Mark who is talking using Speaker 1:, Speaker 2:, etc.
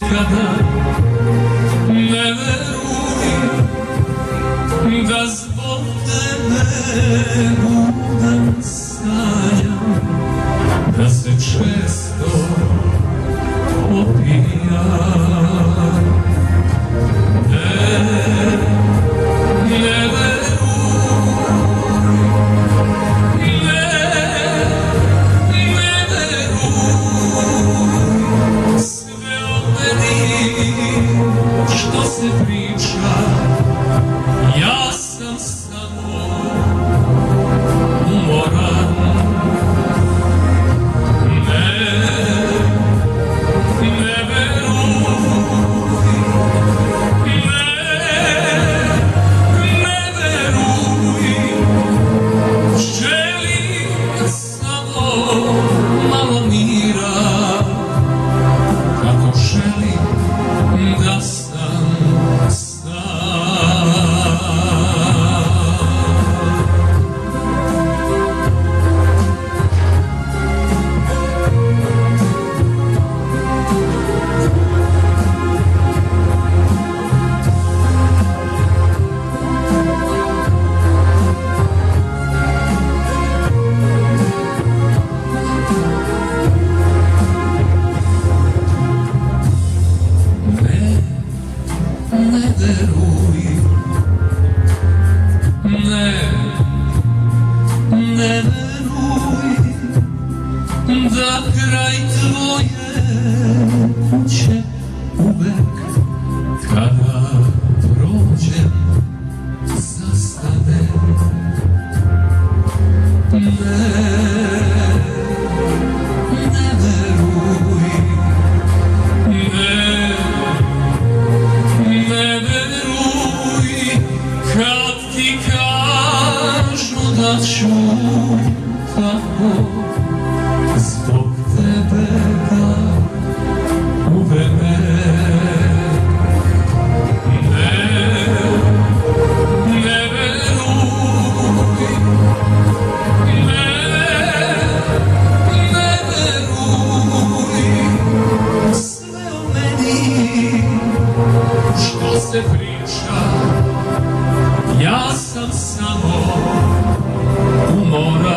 Speaker 1: nikada ne veruj da zbog tebe budem sanjam, da se često opijam. Ne veruj, ne veruj sve o meni što se priča, ja sam samo umoran. Ne veruj, ne veruj, želim samo malo mira, kako želim da sam sam. Ne veruj, ne veruj da kraj tvoje kuće uvek kada prođem zastane. Ne veruj, ne veruj kad ti kažu da ću tako zbog tebe da uvek. Ne veruj, ne veruj sve o meni što se priča, ja sam samo umoran.